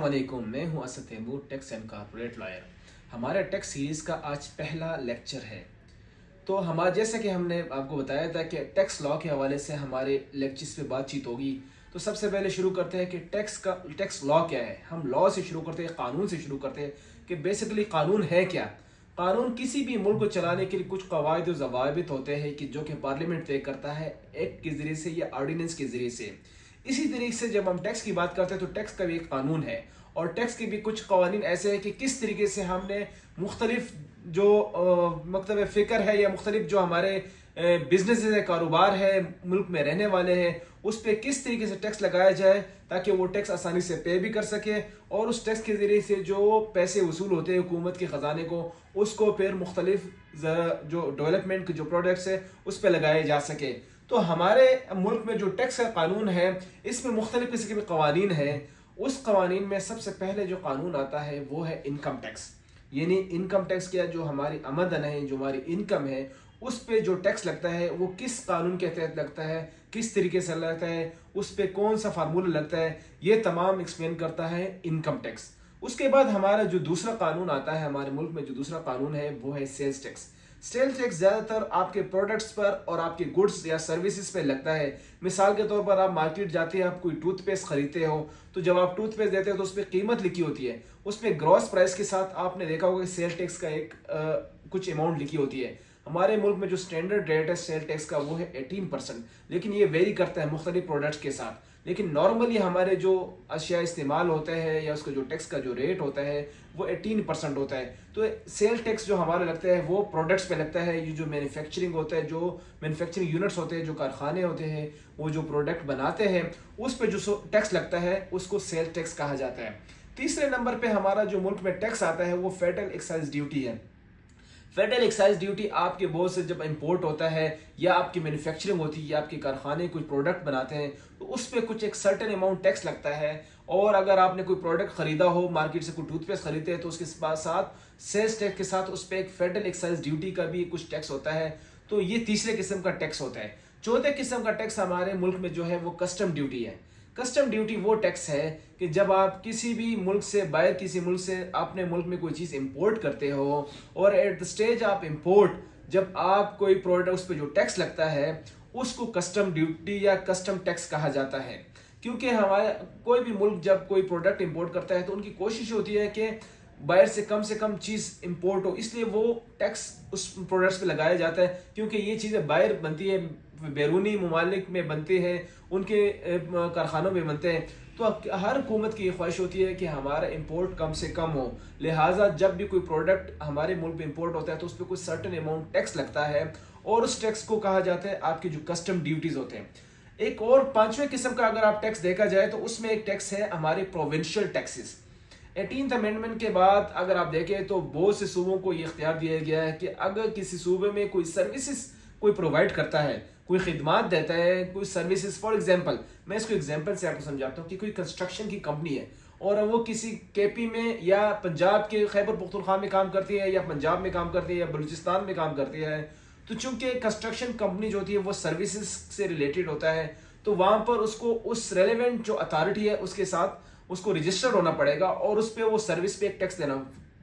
वालेकुम, मैं हूं Asad Taimur, tax and corporate lawyer. हमारे टैक्स सीरीज़ का आज पहला लेक्चर है। तो हमारा जैसा कि हमने आपको बताया था कि टैक्स लॉ के हवाले से हमारे लेक्चर्स पे बातचीत होगी। तो सबसे पहले शुरू करते हैं कि टैक्स लॉ क्या है। हम लॉ से शुरू करते हैं, कानून से शुरू करते हैं कि बेसिकली कानून है क्या। कानून किसी भी मुल्क को चलाने के लिए कुछ कवायद और ज़वाबित होते हैं कि जो कि पार्लियामेंट तय करता है एक्ट के ज़रिए से या ऑर्डिनेंस के ज़रिए से। इसी तरीके से जब हम टैक्स की बात करते हैं तो टैक्स का भी एक कानून है, और टैक्स के भी कुछ कवानीन ऐसे हैं कि किस तरीके से हमने मुख्तलिफ जो मतलब फ़िक्र है या मुख्तलिफ जो हमारे बिजनेस है, कारोबार है, मुल्क में रहने वाले हैं, उस पर किस तरीके से टैक्स लगाया जाए ताकि वो टैक्स आसानी से पे भी कर सके, और उस टैक्स के ज़रिए से जो पैसे वसूल होते हैं हुकूमत के ख़जाने को, उसको फिर मुख्तलिफ जो डेवलपमेंट के जो प्रोडक्ट्स है उस पर लगाए जा सके। तो हमारे मुल्क में जो टैक्स का कानून है इसमें मुख्तलिफ किस्म के कवानीन हैं। उस कवानीन में सबसे पहले जो कानून आता है वो है इनकम टैक्स। यानी इनकम टैक्स क्या, जो हमारी आमदन है, जो हमारी इनकम है, उस पे जो टैक्स लगता है वो किस कानून के तहत लगता है, किस तरीके से लगता है, उस पे कौन सा फार्मूला लगता है, ये तमाम एक्सप्लेन करता है इनकम टैक्स। उसके बाद हमारा जो दूसरा कानून आता है, हमारे मुल्क में जो दूसरा कानून है वो है सेल्स टैक्स। सेल्स टैक्स ज़्यादातर आपके प्रोडक्ट्स पर और आपके गुड्स या सर्विसेज पे लगता है। मिसाल के तौर पर आप मार्केट जाते हैं, आप कोई टूथपेस्ट खरीदते हो, तो जब आप टूथपेस्ट देते हो तो उस पर कीमत लिखी होती है, उस पर ग्रॉस प्राइस के साथ आपने देखा होगा कि सेल टैक्स का एक कुछ अमाउंट लिखी होती है। हमारे मुल्क में जो स्टैंडर्ड रेट है सेल टैक्स का वो है 18%, लेकिन ये वेरी करता है मुख्तलिफ प्रोडक्ट्स के साथ। लेकिन नॉर्मली हमारे जो अशिया इस्तेमाल होते हैं या उसका जो टैक्स का जो रेट होता है वो 18% होता है। तो सेल टैक्स जो हमारा लगता है वो प्रोडक्ट्स पे लगता है। ये जो मैन्युफैक्चरिंग होता है, जो मैन्युफैक्चरिंग यूनिट्स होते हैं, जो कारखाने होते हैं, वो जो प्रोडक्ट बनाते हैं, उस पर जो टैक्स लगता है उसको सेल टैक्स कहा जाता है। तीसरे नंबर पे हमारा जो मुल्क में टैक्स आता है वो फेडरल एक्साइज ड्यूटी है। फेडरल एक्साइज ड्यूटी आपके बहुत से जब इंपोर्ट होता है या आपकी मैन्युफैक्चरिंग होती है या आपके कारखाने कुछ प्रोडक्ट बनाते हैं तो उस पर कुछ एक सर्टेन अमाउंट टैक्स लगता है। और अगर आपने कोई प्रोडक्ट खरीदा हो, मार्केट से कोई टूथपेस्ट खरीदते हैं, तो उसके साथ सेल्स टैक्स के साथ उस पर एक फेडरल एक्साइज ड्यूटी का भी कुछ टैक्स होता है। तो ये तीसरे किस्म का टैक्स होता है। चौथे किस्म का टैक्स हमारे मुल्क में जो है वो कस्टम ड्यूटी है। कस्टम ड्यूटी वो टैक्स है कि जब आप किसी भी मुल्क से बाहर किसी मुल्क से अपने मुल्क में कोई चीज़ इंपोर्ट करते हो, और at the stage of import जब आप कोई प्रोडक्ट उस पर जो टैक्स लगता है उसको कस्टम ड्यूटी या कस्टम टैक्स कहा जाता है। क्योंकि हमारे कोई भी मुल्क जब कोई प्रोडक्ट इंपोर्ट करता है तो उनकी कोशिश होती है कि बाहर से कम चीज़ इंपोर्ट हो, इसलिए वो टैक्स उस प्रोडक्ट्स पे लगाया जाता है। क्योंकि ये चीज़ें बाहर बनती है, बैरूनी ममालिक में बनते हैं, उनके कारखानों में बनते हैं। तो हर हुकूमत की ये ख्वाहिश होती है कि हमारा इंपोर्ट कम से कम हो। लिहाजा जब भी कोई प्रोडक्ट हमारे मुल्क में इंपोर्ट होता है तो उस पर कुछ सर्टन अमाउंट टैक्स लगता है, और उस टैक्स को कहा जाता है आपके जो कस्टम ड्यूटीज़ होते हैं। एक और पांचवें किस्म का अगर आप टैक्स देखा जाए तो उसमें एक टैक्स है हमारे प्रोविंशियल टैक्सेस। 18th अमेंडमेंट के बाद अगर आप देखें तो बहुत से सूबों को ये इख्तियार दिया गया है कि अगर किसी सूबे में कोई सर्विसेज कोई प्रोवाइड करता है, कोई खिदमात देता है, कोई सर्विसेज, फॉर एग्जांपल मैं इसको एग्जांपल से आपको समझाता हूँ कि कोई कंस्ट्रक्शन की कंपनी है और वो किसी केपी में या पंजाब के खैबर पख्तूनख्वा में काम करती है, या पंजाब में काम करती है, या बलूचिस्तान में काम करती है। तो चूंकि कंस्ट्रक्शन कंपनी जो होती है वो सर्विसेज से रिलेटेड होता है, तो वहाँ पर उसको उस रेलेवेंट जो अथॉरिटी है उसके साथ उसको रजिस्टर्ड होना पड़ेगा और उस पर वो सर्विस पे एक टैक्स देना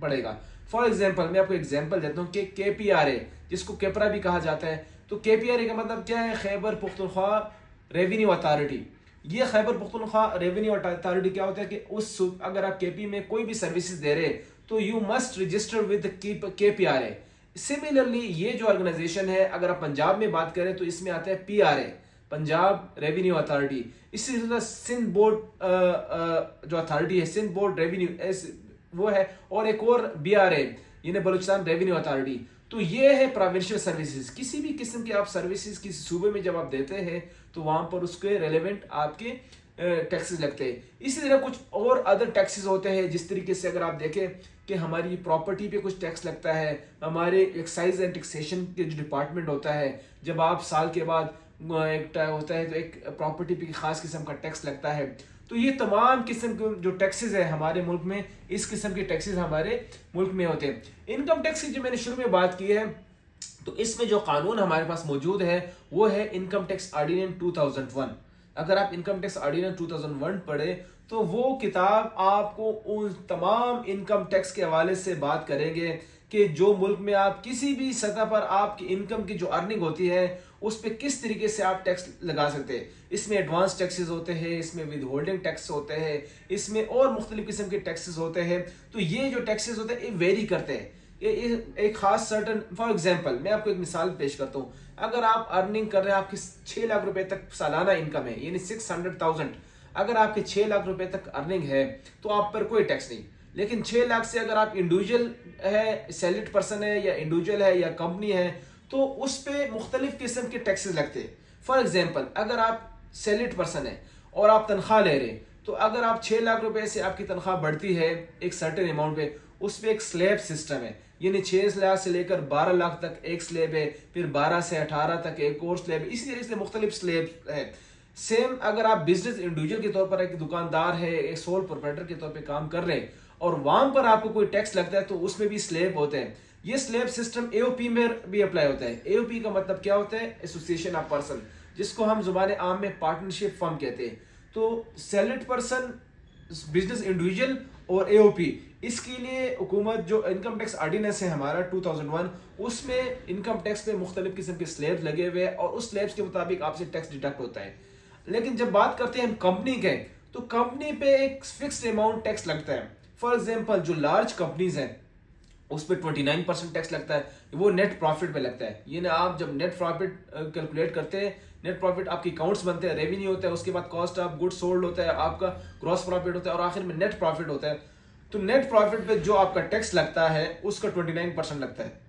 पड़ेगा। फॉर एग्जांपल मैं आपको एग्जांपल देता हूँ कि KPRA, जिसको केपरा भी कहा जाता है, तो KPRA का मतलब क्या है? Khyber Pakhtunkhwa revenue authority. ये खैबर पख्तूनख्वा रेवेन्यू अथॉरिटी क्या होता है कि उस अगर आप केपी में कोई भी सर्विसेज दे रहे तो you must register with KPRA। Similarly ये जो ऑर्गेनाइजेशन है, अगर आप पंजाब में बात करें तो इसमें आता है PRA, पंजाब रेवेन्यू अथॉरिटी। इसी तरह सिंध बोर्ड जो अथॉरिटी है, सिंध बोर्ड रेवेन्यू वो है, और एक और BRA यानी बलूचिस्तान रेवेन्यू अथॉरिटी। तो ये है प्रोविंशियल सर्विसेज। किसी भी किस्म के आप सर्विसेज किसी सूबे में जब आप देते हैं तो वहां पर उसके रेलेवेंट आपके टैक्सेस लगते हैं। इसी तरह कुछ और अदर टैक्सेस होते हैं, जिस तरीके से अगर आप देखें कि हमारी प्रॉपर्टी पे कुछ टैक्स लगता है। हमारे एक्साइज एंड टैक्सेशन के जो डिपार्टमेंट होता है, जब आप साल के बाद एक होता है तो एक प्रॉपर्टी पे खास किस्म का टैक्स लगता है। तो ये तमाम किस्म के जो टैक्सेस है हमारे मुल्क में, इस किस्म के टैक्सेस हमारे मुल्क में होते हैं। इनकम टैक्स की जो मैंने शुरू में बात की है, तो इसमें जो कानून हमारे पास मौजूद है वो है इनकम टैक्स ऑर्डिनेंस 2001। अगर आप इनकम टैक्स ऑर्डिनेंस 2001 पढ़े तो वो किताब आपको उन तमाम इनकम टैक्स के हवाले से बात करेंगे कि जो मुल्क में आप किसी भी सतह पर आपकी इनकम की जो अर्निंग होती है उस पर किस तरीके से आप टैक्स लगा सकते हैं। इसमें एडवांस टैक्सेस होते हैं, इसमें विद होल्डिंग टैक्स होते हैं, इसमें और मुख्तलिफ किस्म के टैक्सेस होते हैं। तो ये जो टैक्सेस होते हैं ये वेरी करते हैं, ये एक खास सर्टन, फॉर एग्जांपल मैं आपको एक मिसाल पेश करता हूँ। अगर आप अर्निंग कर रहे हैं, आपकी 6 लाख रुपए तक सालाना इनकम है, यानी 600,000, अगर आपके 6 लाख रुपए तक अर्निंग है तो आप पर कोई टैक्स नहीं। लेकिन 6 लाख से अगर आप इंडिविजुअल है, सैलरीड पर्सन है, या इंडिविजुअल है, या कंपनी है, तो उस पर मुख्तलिफ किस्म के टैक्सेस लगते हैं। फॉर एग्जाम्पल अगर आप सैलरीड पर्सन है और आप तनख्वाह ले रहे हैं, तो अगर आप 6 लाख रुपए से आपकी तनख्वाह बढ़ती है एक सर्टेन अमाउंट पे, उस पर एक स्लैब सिस्टम है, यानी 6 लाख से लेकर 12 लाख तक एक स्लैब है, फिर 12 से 18 तक एक और स्लैब है, इसी तरीके से मुख्तलिफ स्लैब है। सेम अगर आप बिजनेस इंडिविजुअल के तौर पर एक दुकानदार है, एक सोल प्रोप्राइटर के तौर पे काम कर रहे हैं और वहां पर आपको कोई टैक्स लगता है तो उसमें भी स्लैब होते हैं। ये स्लैब सिस्टम एओपी में भी अप्लाई होता है। एओपी का मतलब क्या होता है? एसोसिएशन ऑफ पर्सन, जिसको हम जुबान आम में पार्टनरशिप फर्म कहते हैं। तो सैलरीड पर्सन, बिजनेस इंडिविजुअल और एओपी, इसके लिए हुकूमत जो इनकम टैक्स ऑर्डिनेंस है हमारा 2001, उसमें इनकम टैक्स पे मुख्तलिफ किस्म के स्लैब्स लगे हुए हैं और उस स्लैब्स के मुताबिक आपसे टैक्स डिडक्ट होता है। लेकिन जब बात करते हैं हम कंपनी के, तो कंपनी पे एक फिक्स्ड अमाउंट टैक्स लगता है। फॉर एग्जांपल जो लार्ज कंपनीज हैं उस पर 29% टैक्स लगता है, वो नेट प्रॉफिट पे लगता है। ये ना, आप जब नेट प्रॉफिट कैलकुलेट करते हैं, नेट प्रॉफिट आपकी अकाउंट्स बनते हैं, रेवेन्यू होता है, उसके बाद कॉस्ट ऑफ गुड्स सोल्ड होता है, आपका ग्रॉस प्रॉफिट होता है और आखिर में नेट प्रॉफिट होता है। तो नेट प्रॉफिट पे जो आपका टैक्स लगता है उसका 29% लगता है।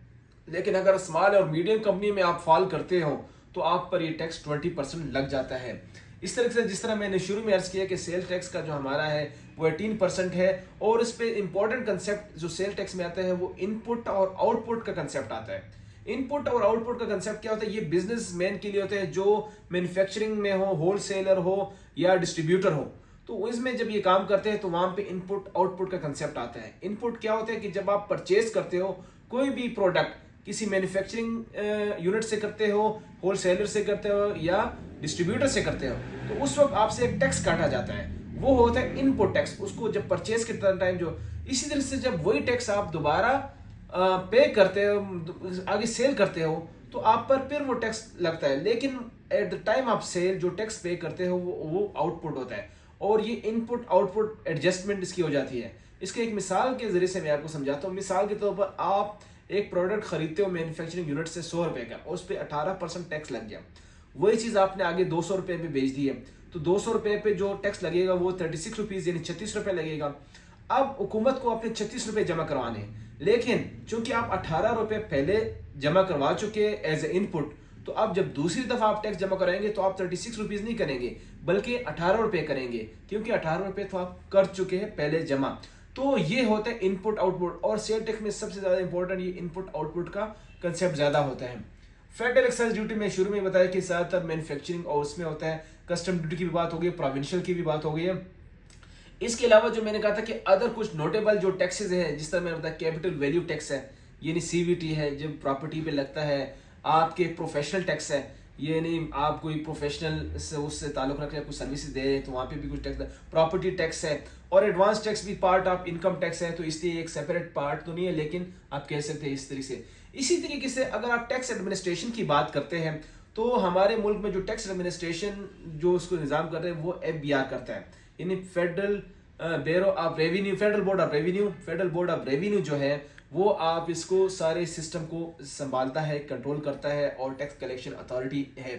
लेकिन अगर स्मॉल और मीडियम कंपनी में आप फॉल करते हो तो आप पर ये टैक्स 20% लग जाता है। इस तरह से, जिस तरह मैंने शुरू में अर्ज किया कि सेल टैक्स का जो हमारा है वो 18% है, और इस पे इंपॉर्टेंट कंसेप्ट जो सेल टैक्स में आता है वो इनपुट और आउटपुट का कंसेप्ट आता है। इनपुट और आउटपुट का कंसेप्ट क्या होता है? ये बिजनेसमैन के लिए होता है जो मैन्युफैक्चरिंग में हो, होलसेलर हो या डिस्ट्रीब्यूटर हो। तो इसमें जब ये काम करते हैं तो वहां पे इनपुट आउटपुट का कंसेप्ट आता है। इनपुट क्या होता है कि जब आप परचेज करते हो कोई भी प्रोडक्ट, किसी मैन्युफैक्चरिंग यूनिट से करते हो, होलसेलर से करते हो या डिस्ट्रीब्यूटर से करते हो, तो उस वक्त आपसे एक टैक्स काटा जाता है, वो होता है इनपुट टैक्स। उसको जब परचेज के टाइम जो, इसी तरह से जब वही टैक्स आप दोबारा पे करते हो, आगे सेल करते हो, तो आप पर फिर वो टैक्स लगता है। लेकिन एट द टाइम आप सेल जो टैक्स पे करते हो वो आउटपुट होता है, और ये इनपुट आउटपुट एडजस्टमेंट इसकी हो जाती है। इसके एक मिसाल के जरिए से मैं आपको समझाता हूँ। मिसाल के तौर पर आप एक प्रोडक्ट खरीदते हो मैन्युफैक्चरिंग यूनिट से 100 रुपए का, उस पर 18% टैक्स लग गया। वही चीज आपने आगे 200 रुपए पे बेच दी है, तो 200 रुपए पे जो टैक्स लगेगा वो 36 रुपीज यानी 36 रुपए लगेगा। अब हुकूमत को अपने 36 रुपए जमा करवाने हैं, लेकिन चूंकि आप 18 रुपए पहले जमा करवा चुके एज ए इनपुट, तो अब जब दूसरी दफा आप टैक्स जमा कराएंगे तो आप 36 रुपीज नहीं करेंगे बल्कि 18 रुपए करेंगे, क्योंकि 18 रुपए तो आप कर चुके हैं पहले जमा। तो ये होता है इनपुट आउटपुट, और सेल टैक्स में सबसे ज्यादा इंपॉर्टेंट ये इनपुट आउटपुट का कंसेप्ट ज्यादा होता है। फेडरल एक्साइज ड्यूटी में शुरू में बताया कि ज्यादातर मैन्युफैक्चरिंग और उसमें होता है। कस्टम ड्यूटी की भी बात हो गई, प्रोविंशियल की भी बात हो गई है। इसके अलावा जो मैंने कहा था कि अदर कुछ नोटेबल जो टैक्सेस हैं, जिस तरह मैंने बताया कैपिटल वैल्यू टैक्स है, यानी सीवीटी है, जब प्रॉपर्टी पे लगता है। आपके प्रोफेशनल टैक्स है, ये नहीं आप कोई प्रोफेशनल से उससे ताल्लुक रख रहे हैं, कुछ सर्विसेज दे रहे हैं, तो वहाँ पे भी कुछ टैक्स है। प्रॉपर्टी टैक्स है, और एडवांस टैक्स भी पार्ट ऑफ इनकम टैक्स है, तो इसलिए एक सेपरेट पार्ट तो नहीं है, लेकिन आप कह सकते हैं इस तरीके से। इसी तरीके से अगर आप टैक्स एडमिनिस्ट्रेशन की बात करते हैं, तो हमारे मुल्क में जो टैक्स एडमिनिस्ट्रेशन जो उसको निज़ाम कर रहे हैं वो FBR करता है, यानी federal bureau of revenue, federal board of revenue. Federal board of revenue जो है वो आप इसको सारे सिस्टम को संभालता है, कंट्रोल करता है, और टैक्स कलेक्शन अथॉरिटी है।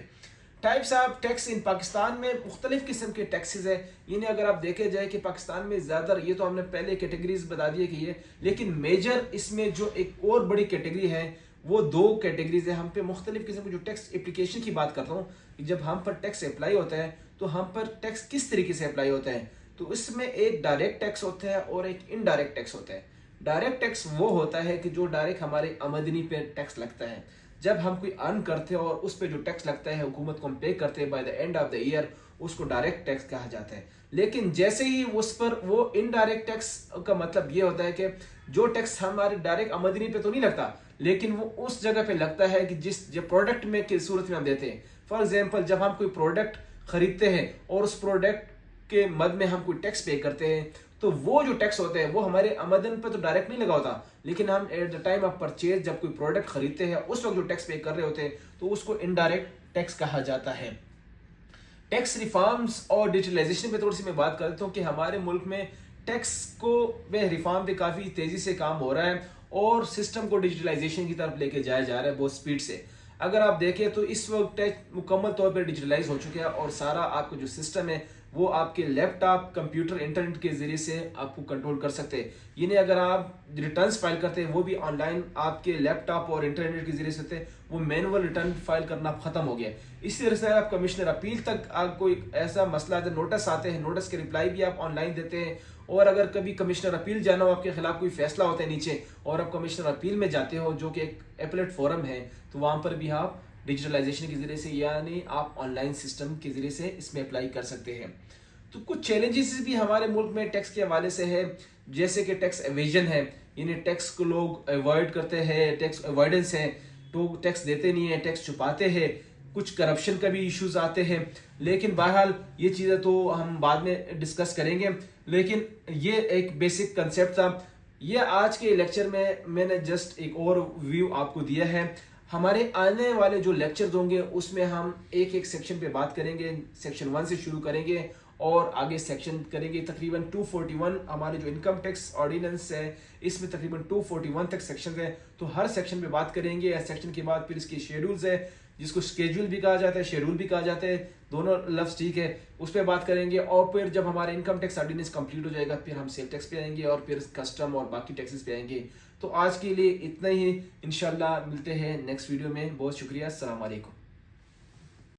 Types of tax in Pakistan में मुख्तलिफ किस्म के टैक्सेस है। यानी अगर आप देखे जाए कि पाकिस्तान में ज़्यादा, ये तो हमने पहले कैटेगरीज बता दी है कि ये, लेकिन मेजर इसमें जो एक और बड़ी कैटेगरी है वो 2 कैटेगरीज है। हम पे मुख्तलिफ किस्म की जो टैक्स एप्लीकेशन की बात करता हूँ, जब हम पर टैक्स अप्लाई होता है तो हम पर टैक्स किस तरीके से अप्लाई होता है, तो इसमें एक डायरेक्ट टैक्स होता है और एक इनडायरेक्ट टैक्स होता है। डायरेक्ट टैक्स वो होता है कि जो डायरेक्ट हमारे आमदनी पे टैक्स लगता है, जब हम कोई अर्न करते हैं और उस पे जो टैक्स लगता है हुकूमत को हम पे करते हैं by the end of the year, उसको डायरेक्ट टैक्स कहा जाता है। लेकिन जैसे ही उस पर वो इनडायरेक्ट टैक्स का मतलब ये होता है कि जो टैक्स हमारे डायरेक्ट आमदनी पे तो नहीं लगता, लेकिन वो उस जगह पे लगता है कि जिस जो प्रोडक्ट में की सूरत में हम देते हैं। फॉर एग्जाम्पल, जब हम कोई प्रोडक्ट खरीदते हैं और उस प्रोडक्ट के मद में हम कोई टैक्स पे करते हैं, तो वो जो टैक्स होते हैं वो हमारे आमदन पे तो डायरेक्ट नहीं लगा होता, लेकिन हम at the time of purchase जब कोई प्रोडक्ट खरीदते हैं उस वक्त जो टैक्स पे कर रहे होते हैं तो उसको इनडायरेक्ट टैक्स कहा जाता है। टैक्स रिफॉर्म्स और डिजिटलाइजेशन पे थोड़ी सी मैं बात कर देता हूँ कि हमारे मुल्क में टैक्स को में रिफॉर्म पे काफ़ी तेज़ी से काम हो रहा है और सिस्टम को डिजिटलाइजेशन की तरफ लेके जाया जा रहा है बहुत स्पीड से। अगर आप देखें तो इस वक्त टैक्स मुकम्मल तौर पर डिजिटलाइज हो चुका है और सारा आपका जो सिस्टम है वो आपके लैपटॉप, कंप्यूटर, इंटरनेट के जरिए से आपको कंट्रोल कर सकते हैं। यानी अगर आप रिटर्न्स फाइल करते हैं वो भी ऑनलाइन आपके लैपटॉप और इंटरनेट के जरिए से होते हैं, वो मैनुअल रिटर्न फाइल करना खत्म हो गया। इसी तरह से आप कमिश्नर अपील तक आपको कोई ऐसा मसला है, नोटिस आते हैं, नोटिस के रिप्लाई भी आप ऑनलाइन देते हैं। और अगर कभी कमिश्नर अपील जाना हो, आपके खिलाफ कोई फैसला होता है नीचे और आप कमिश्नर अपील में जाते हो जो कि एक एपलेट फोरम है, तो वहाँ पर भी आप डिजिटलाइजेशन के जरिए से यानी आप ऑनलाइन सिस्टम के जरिए से इसमें अप्लाई कर सकते हैं। तो कुछ चैलेंजेस भी हमारे मुल्क में टैक्स के हवाले से है, जैसे कि टैक्स एवेजन है, यानी टैक्स को लोग अवॉइड करते हैं, टैक्स अवॉइडेंस है, तो टैक्स देते नहीं है, टैक्स छुपाते हैं, कुछ करप्शन का भी इश्यूज आते हैं। लेकिन बहरहाल ये चीज़ें तो हम बाद में डिस्कस करेंगे, लेकिन ये एक बेसिक कंसेप्ट था। ये आज के लेक्चर में मैंने जस्ट एक और व्यू आपको दिया है। हमारे आने वाले जो लेक्चर्स होंगे उसमें हम एक एक सेक्शन पे बात करेंगे, सेक्शन 1 से शुरू करेंगे और आगे सेक्शन करेंगे। तकरीबन 241 हमारे जो इनकम टैक्स ऑर्डिनेंस है इसमें तकरीबन 241 तक सेक्शन है, तो हर सेक्शन पे बात करेंगे। सेक्शन के बाद फिर इसके शेड्यूल्स है, जिसको स्केड्यूल भी कहा जाता है, शेड्यूल भी कहा जाता है, दोनों लफ्ज ठीक है, उस पर बात करेंगे। और फिर जब हमारा इनकम टैक्स ऑर्डिनेंस कंप्लीट हो जाएगा फिर हम सेल टैक्स पे आएंगे और फिर कस्टम और बाकी टैक्सेस पे आएंगे। तो आज के लिए इतना ही, इंशाल्लाह मिलते हैं नेक्स्ट वीडियो में। बहुत शुक्रिया, अस्सलाम वालेकुम।